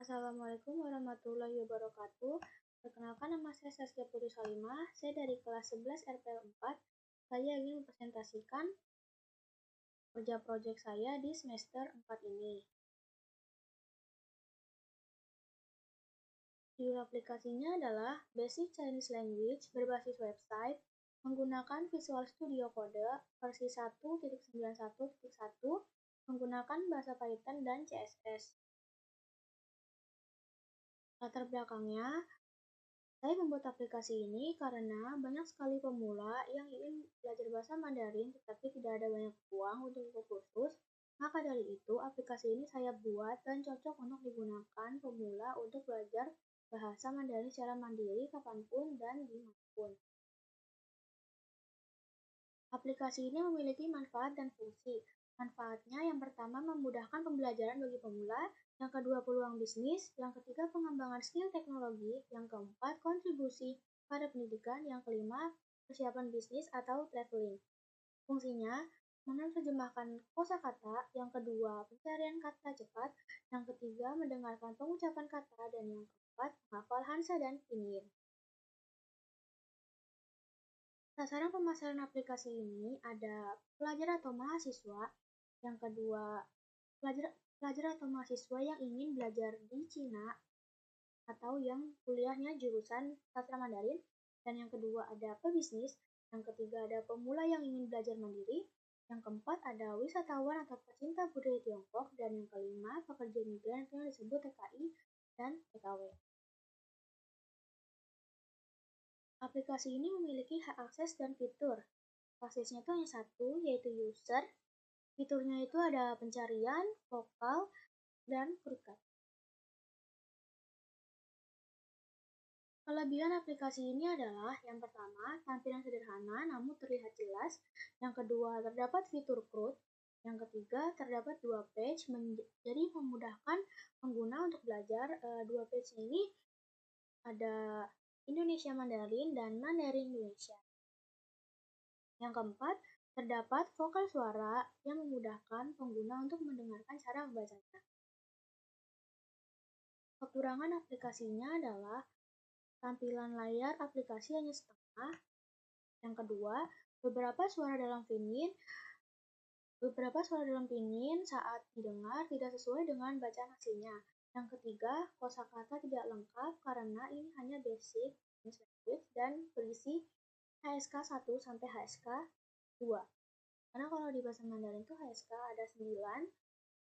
Assalamualaikum warahmatullahi wabarakatuh. Perkenalkan, nama saya Saskia Putri Salimah. Saya dari kelas 11 RPL 4. Saya ingin mempresentasikan kerja proyek saya di semester 4 ini. Judul aplikasinya adalah Basic Chinese Language berbasis website menggunakan Visual Studio Code versi 1.91.1 menggunakan bahasa Python dan CSS. Latar belakangnya, saya membuat aplikasi ini karena banyak sekali pemula yang ingin belajar bahasa Mandarin tetapi tidak ada banyak uang untuk ikut kursus. Maka dari itu, aplikasi ini saya buat dan cocok untuk digunakan pemula untuk belajar bahasa Mandarin secara mandiri kapanpun dan dimanapun. Aplikasi ini memiliki manfaat dan fungsi. Manfaatnya yang pertama memudahkan pembelajaran bagi pemula, yang kedua peluang bisnis, yang ketiga pengembangan skill teknologi, yang keempat kontribusi pada pendidikan, yang kelima persiapan bisnis atau traveling. Fungsinya menerjemahkan kosakata, yang kedua pencarian kata cepat, yang ketiga mendengarkan pengucapan kata, dan yang keempat menghafal Hansa dan Pinyin. Sasaran pemasaran aplikasi ini ada pelajar atau mahasiswa, yang kedua pelajar atau mahasiswa yang ingin belajar di Cina atau yang kuliahnya jurusan sastra Mandarin, dan yang kedua ada pebisnis, yang ketiga ada pemula yang ingin belajar mandiri, yang keempat ada wisatawan atau pecinta budaya Tiongkok, dan yang kelima pekerja migran yang disebut TKI dan TKW. Aplikasi ini memiliki hak akses dan fitur. Aksesnya itu hanya satu, yaitu user. Fiturnya itu ada pencarian, vokal, dan shortcut. Kelebihan aplikasi ini adalah yang pertama, tampilan sederhana namun terlihat jelas. Yang kedua, terdapat fitur CRUD. Yang ketiga, terdapat dua page, jadi memudahkan pengguna untuk belajar. Dua page ini ada Indonesia Mandarin dan Mandarin Indonesia. Yang keempat, terdapat vokal suara yang memudahkan pengguna untuk mendengarkan cara membacanya. Kekurangan aplikasinya adalah tampilan layar aplikasi hanya setengah. Yang kedua, beberapa suara dalam pinyin saat didengar tidak sesuai dengan bacaan aslinya. Yang ketiga, kosakata tidak lengkap karena ini hanya basic Chinese language dan berisi HSK 1 sampai HSK 2. Karena kalau di bahasa Mandarin itu HSK ada 9,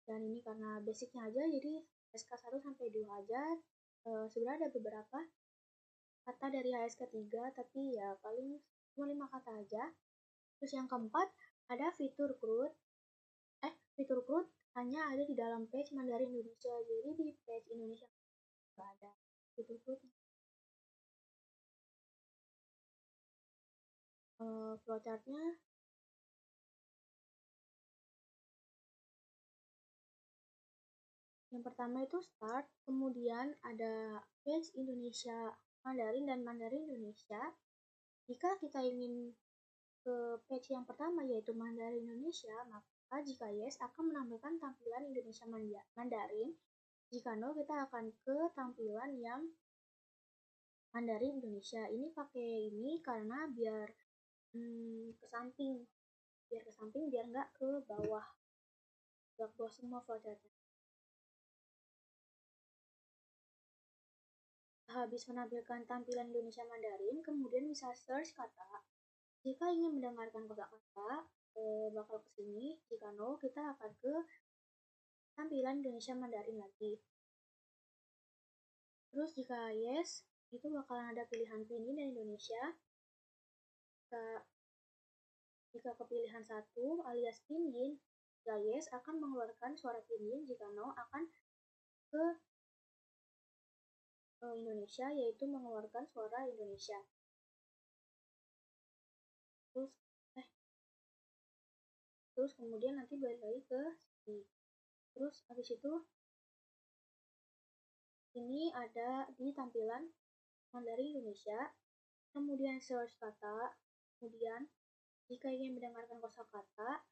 dan ini karena basicnya aja jadi HSK 1 sampai 2 aja. Sebenarnya ada beberapa kata dari HSK 3 tapi ya paling cuma 5 kata aja. Terus yang keempat ada fitur CRUD. Fitur CRUD hanya ada di dalam page Mandarin Indonesia, jadi di page Indonesia nggak ada fitur CRUD. Flowchartnya yang pertama itu start, kemudian ada page Indonesia Mandarin dan Mandarin Indonesia. Jika kita ingin ke page yang pertama yaitu Mandarin Indonesia, maka jika yes akan menampilkan tampilan Indonesia Mandarin. Jika no, kita akan ke tampilan yang Mandarin Indonesia. Ini pakai ini karena biar ke samping biar nggak ke bawah semua flowchartnya. Habis menampilkan tampilan Indonesia Mandarin, kemudian bisa search kata. Jika ingin mendengarkan kosakata, bakal ke sini. Jika no, kita akan ke tampilan Indonesia Mandarin lagi. Terus jika yes, itu bakalan ada pilihan pinyin dan Indonesia. Jika kepilihan satu alias pinyin, jika yes akan mengeluarkan suara pinyin, jika no akan ke Indonesia, yaitu mengeluarkan suara Indonesia. Terus kemudian nanti balik lagi ke sini. Terus habis itu ini ada di tampilan Mandarin Indonesia, kemudian search kata, kemudian jika ingin mendengarkan kosakata,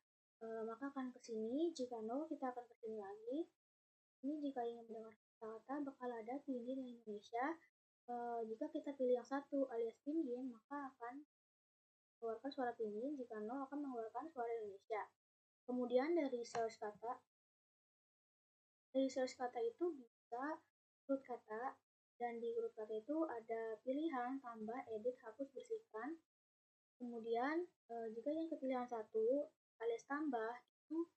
maka akan ke sini. Jika no, kita akan ke sini lagi. Ini jika ingin mendengar kata-kata bakal ada pinyin yang Indonesia. Jika kita pilih yang satu alias pinyin, maka akan mengeluarkan suara pinyin, jika no akan mengeluarkan suara Indonesia. Kemudian dari search kata itu bisa urut kata, dan di urut kata itu ada pilihan tambah, edit, hapus, bersihkan. Kemudian jika yang kepilihan satu alias tambah itu,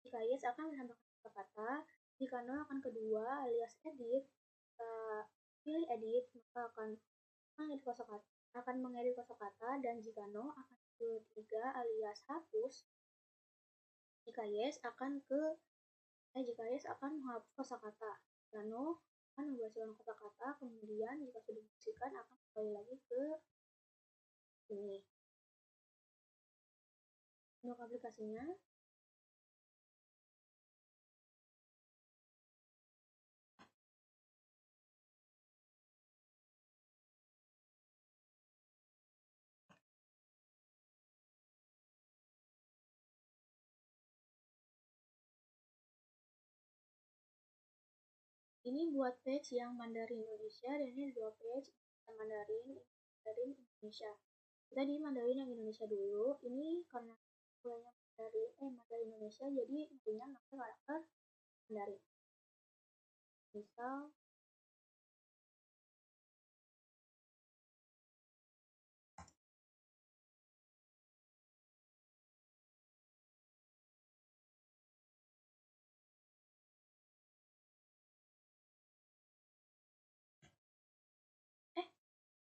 jika yes akan menambahkan kata-kata, jika no akan kedua alias edit, pilih edit maka akan mengedit kosakata, dan jika no akan ketiga alias hapus. Jika yes akan menghapus kosakata. Jika no akan membersihkan kosakata. Kemudian jika sudah dibersihkan akan kembali lagi ke ini. Untuk aplikasinya, ini buat page yang Mandarin Indonesia, dan ini dua page Mandarin Indonesia. Kita di Mandarin yang Indonesia dulu. Ini karena mulainya Mandarin Indonesia, jadi intinya pakai karakter Mandarin. Misal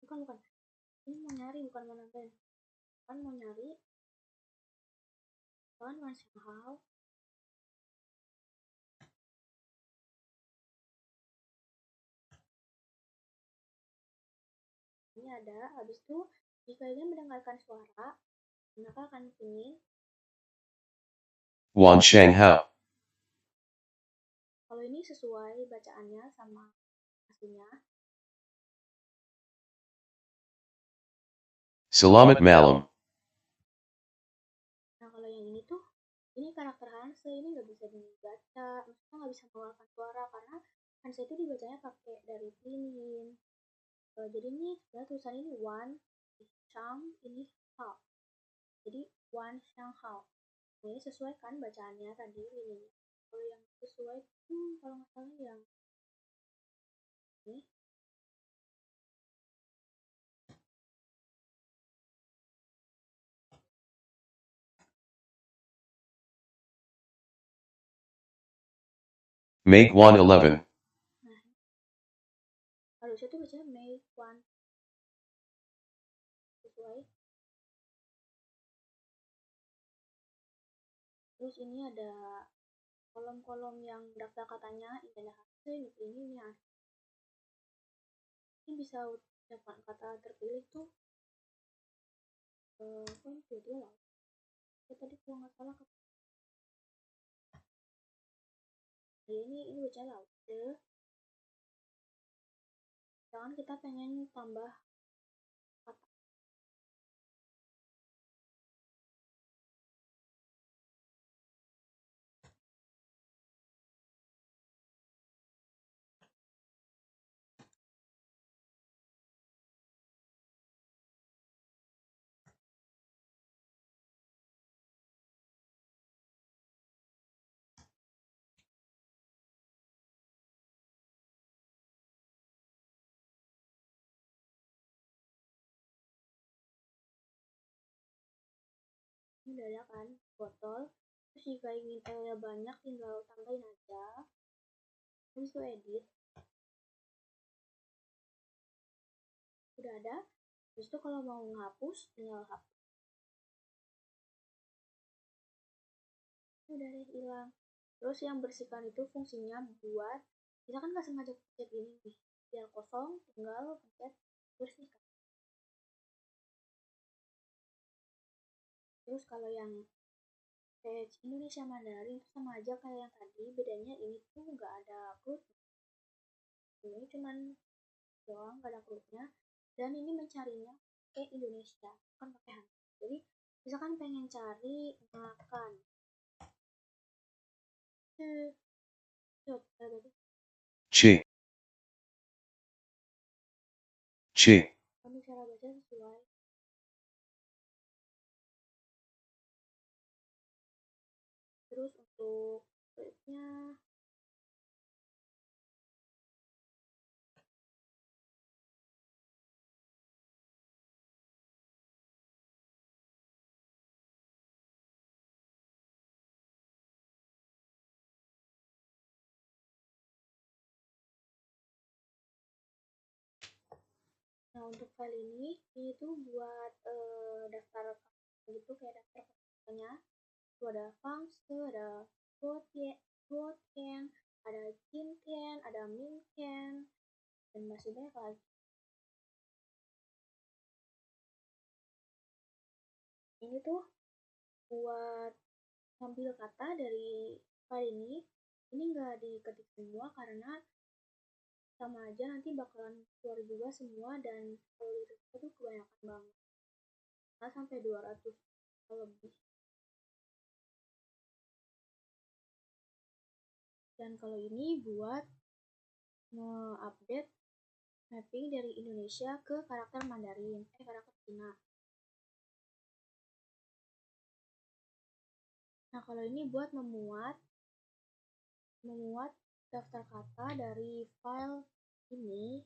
bukan ini mau nyari, bukan mau nonton, kan mau nyari kan Hao. Ini ada, habis itu jika ingin mendengarkan suara maka akan pilih Wan Shanghao. Kalau ini sesuai bacaannya sama aslinya. Selamat malam. Nah kalau yang ini tuh, ini karakter Hanse, ini nggak bisa dibaca, maksudnya nggak bisa mengeluarkan suara karena Hanse itu dibacanya pakai dari pinyin. Jadi ini sebenarnya tulisan ini Wan Shang, ini Hao. Jadi Wan Shang Hao. Nah ini sesuai kan bacaannya tadi ini. Kalau yang sesuai itu kalau nggak salah yang ini. Make 111. Nah, harusnya tuh bacanya Mei Wan. Sesuai. Terus ini ada kolom-kolom yang daftar katanya, ini ada hasil, ini ya. Ini bisa ucapan kata terpilih tuh kan jadi lah. Tadi kalau nggak salah ini baca laut. Jangan kita pengen tambah kata. Ini udah ada kan botol. Terus jika ingin airnya banyak tinggal tambahin aja. Habis itu edit. Udah ada. Terus itu kalau mau menghapus tinggal hapus. Udah deh hilang. Terus yang bersihkan itu fungsinya buat kita kan nggak sengaja pencet ini nih, biar kosong tinggal pencet bersihkan. Terus kalau yang page Indonesia Mandarin itu sama aja kayak yang tadi, bedanya ini tuh nggak ada quote, ini cuman doang nggak ada quote-nya, dan ini mencarinya pakai Indonesia bukan pakai Hanse. Jadi misalkan pengen cari makan Coba cara baca. Chi. Chi. Kami cara baca sesuai. Terus untuk baiknya nah untuk file ini tuh buat daftar gitu kayak daftar katanya. Itu ada fangste, ada quotient, ada Jintian, ada Mintian, dan masih banyak lagi. Ini tuh buat ngambil kata dari file ini nggak diketik semua karena sama aja nanti bakalan keluar juga semua, dan kalau itu tuh kebanyakan banget. Nah, sampai 200 lebih. Dan kalau ini buat nge-update mapping dari Indonesia ke karakter Mandarin, karakter Cina. Nah, kalau ini buat memuat daftar kata dari file ini.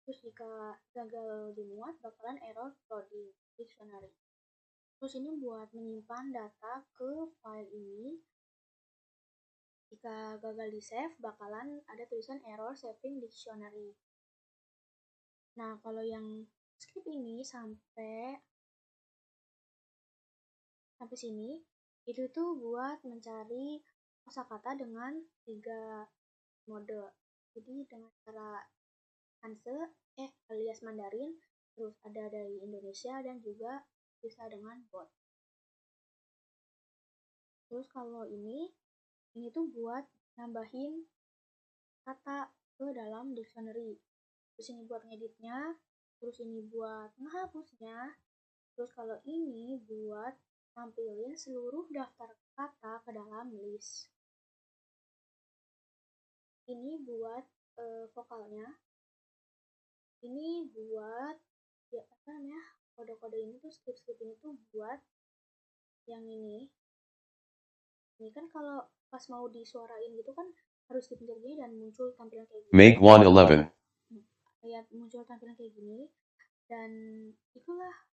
Terus jika gagal dimuat bakalan error loading dictionary. Terus ini buat menyimpan data ke file ini. Jika gagal di save bakalan ada tulisan error saving dictionary. Nah, kalau yang script ini sampai sini itu tuh buat mencari kosakata dengan 3 mode. Jadi dengan cara Hanse alias Mandarin, terus ada dari Indonesia, dan juga bisa dengan bot. Terus kalau ini tuh buat nambahin kata ke dalam dictionary. Terus ini buat ngeditnya, terus ini buat menghapusnya. Terus kalau ini buat nampilin seluruh daftar kata ke dalam list. Ini buat vokalnya. Ini buat ya apa namanya, kode-kode ini tuh, script ini tuh buat yang ini kan kalau pas mau disuarain gitu kan harus dipencet gini dan muncul tampilan kayak gini. Make 111. Lihat muncul tampilan kayak gini, dan itulah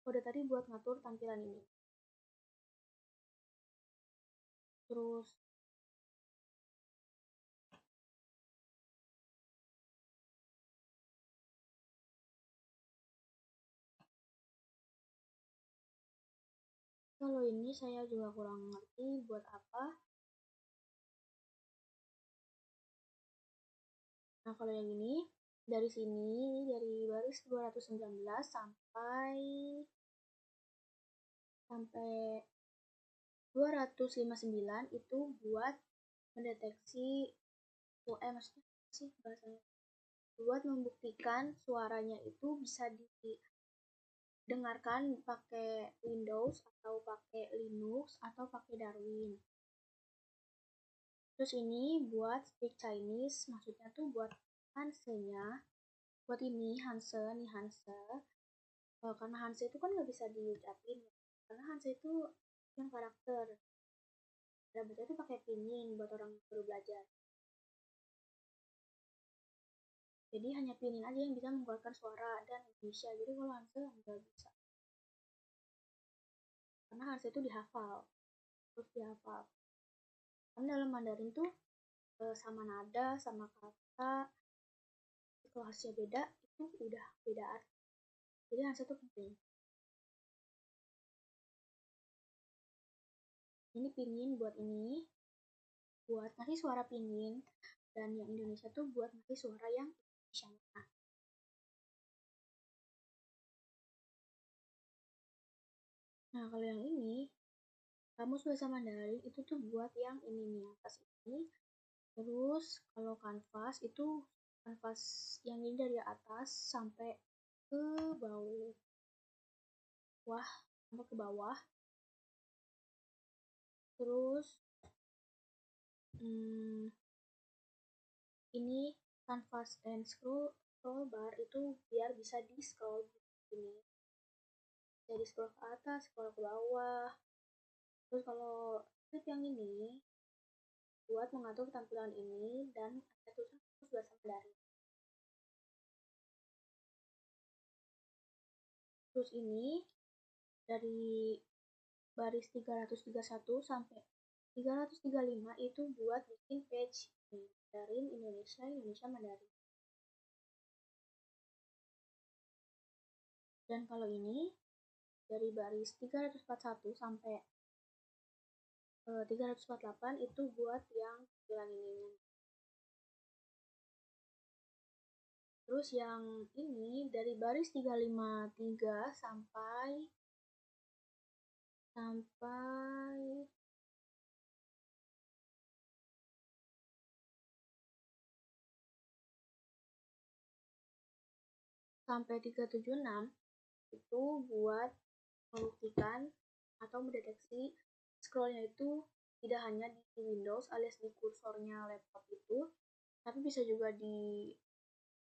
kode tadi buat ngatur tampilan ini. Terus kalau ini saya juga kurang ngerti buat apa. Nah, kalau yang ini dari sini, dari baris 219 sampai 259 itu buat mendeteksi maksudnya sih bahasanya, buat membuktikan suaranya itu bisa didengarkan pakai Windows atau pakai Linux atau pakai Darwin. Terus ini buat speak Chinese, maksudnya tuh buat Hanse-nya. Buat ini Hanse, nih Hanse. Karena Hanse itu kan nggak bisa diucapin, karena Hanse itu yang karakter. Dan baca itu pakai pinyin buat orang baru belajar. Jadi hanya pinyin aja yang bisa mengeluarkan suara dan Indonesia. Jadi kalau Hanse nggak bisa. Karena Hanse itu dihafal. Terus dihafal. Karena dalam Mandarin tuh sama nada, sama kata, kalau hasilnya beda, itu udah beda arti. Jadi Hanse itu penting. Ini pinyin buat ini, buat ngasih suara pinyin, dan yang Indonesia tuh buat ngasih suara yang Indonesia. Nah, kalau yang ini, kamus bahasa Mandarin itu tuh buat yang ini nih, atas ini. Terus kalau kanvas itu kanvas yang ini dari atas sampai ke bawah. Sampai ke bawah. Terus Ini canvas and scroll bar itu biar bisa di scroll ini, jadi scroll ke atas, scroll ke bawah. Terus kalau script yang ini buat mengatur tampilan ini dan ada tulisan khusus bahasa Mandarin. Terus ini dari baris 331 sampai 335 itu buat bikin page Mandarin, Indonesia, Indonesia, Mandarin. Dan kalau ini dari baris 341 sampai 348 itu buat yang tampilan ininya. Terus yang ini dari baris 353 sampai 376 itu buat membuktikan atau mendeteksi scrollnya itu tidak hanya di Windows alias di kursornya laptop itu, tapi bisa juga di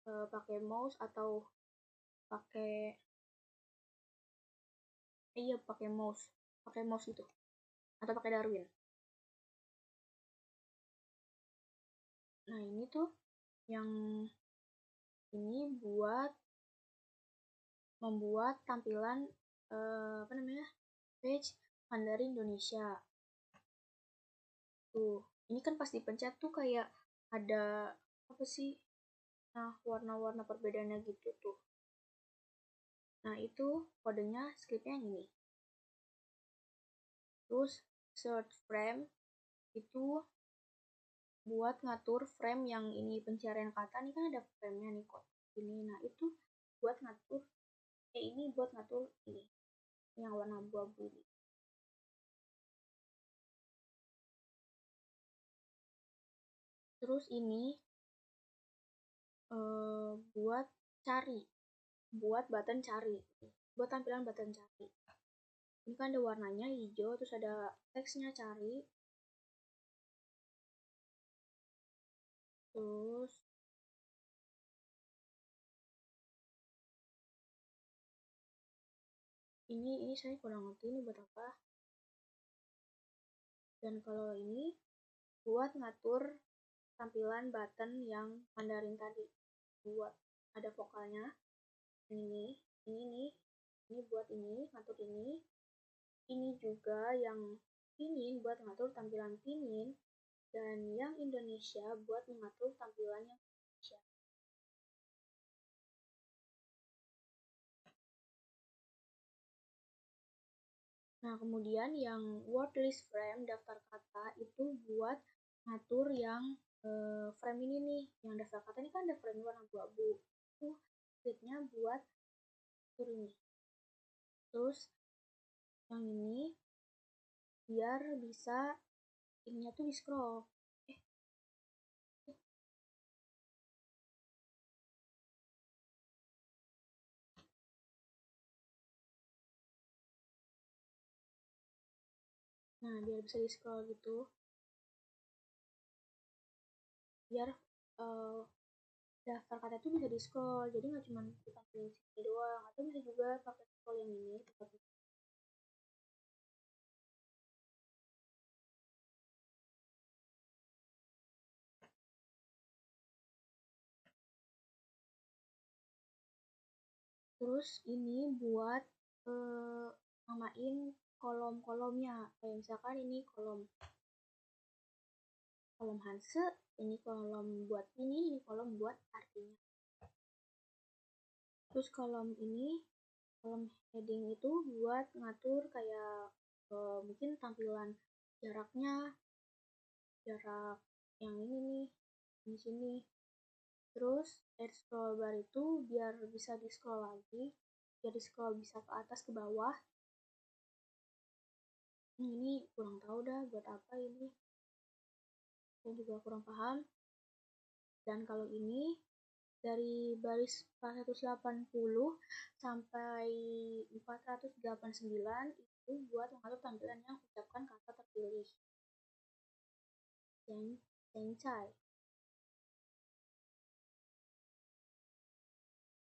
pakai mouse atau pakai pakai mouse itu atau pakai Darwin. Nah ini tuh yang ini buat membuat tampilan page Mandarin Indonesia. Tuh ini kan pas dipencet tuh kayak ada apa sih, nah warna-warna perbedaannya gitu tuh. Nah itu kodenya scriptnya yang ini. Terus search frame itu buat ngatur frame yang ini pencarian kata, nih kan ada frame-nya nih kok ini. Nah itu buat ngatur ini buat ngatur ini yang warna abu-abu ini. Terus ini buat cari, buat button cari, buat tampilan button cari. Ini kan ada warnanya hijau, terus ada teksnya cari. Terus ini saya kurang ngerti ini buat apa. Dan kalau ini buat ngatur tampilan button yang Mandarin tadi, buat ada vokalnya. Ini buat ini ngatur ini. Ini juga yang pinin buat ngatur tampilan pinin, dan yang Indonesia buat mengatur tampilan yang Indonesia. Nah, kemudian yang word list frame, daftar kata, itu buat ngatur yang frame ini nih, yang daftar kata ini kan ada frame warna abu-abu. Itu scriptnya buat atur ini. Terus yang ini biar bisa ininya tuh di scroll. Nah, biar bisa di scroll gitu. Biar daftar kata itu bisa di scroll, jadi nggak cuma ditampilin sini doang, atau bisa juga pakai scroll yang ini. Terus ini buat namain kolom-kolomnya, kayak misalkan ini kolom Hanse, ini kolom buat ini kolom buat artinya. Terus kolom ini, kolom heading itu buat ngatur kayak mungkin tampilan jaraknya, jarak yang ini nih, di sini. Terus add scroll bar itu biar bisa di scroll lagi, biar di scroll bisa ke atas ke bawah. Ini kurang tahu dah buat apa ini, saya juga kurang paham. Dan kalau ini dari baris 480 sampai 489 itu buat mengatur tampilan yang ucapkan kata terpilih. Dan Sencai.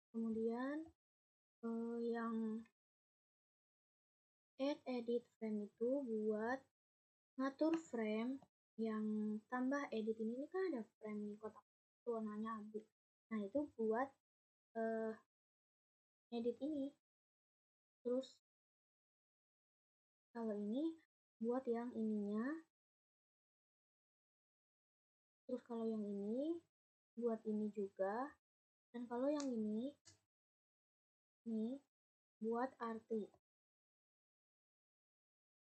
Kemudian yang add edit frame itu buat ngatur frame yang tambah edit ini kan ada frame kotak warnanya abu. Nah itu buat edit ini. Terus kalau ini buat yang ininya. Terus kalau yang ini buat ini juga. Dan kalau yang ini buat arti.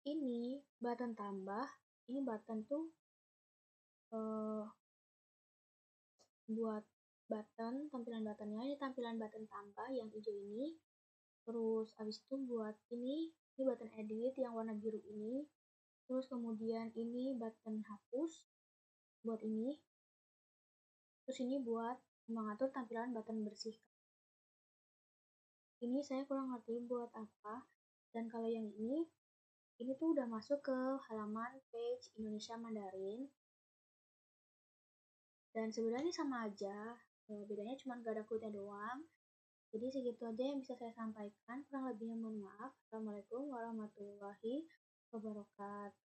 Ini button tambah. Ini button tuh buat button, tampilan buttonnya. Ini tampilan button tambah yang hijau ini. Terus abis itu buat ini button edit yang warna biru ini. Terus kemudian ini button hapus buat ini. Terus ini buat mengatur tampilan button bersih. Ini saya kurang ngerti buat apa. Dan kalau yang ini tuh udah masuk ke halaman page Indonesia Mandarin. Dan sebenarnya sama aja, bedanya cuma gak ada quote-nya doang. Jadi segitu aja yang bisa saya sampaikan. Kurang lebihnya mohon maaf. Assalamualaikum warahmatullahi wabarakatuh.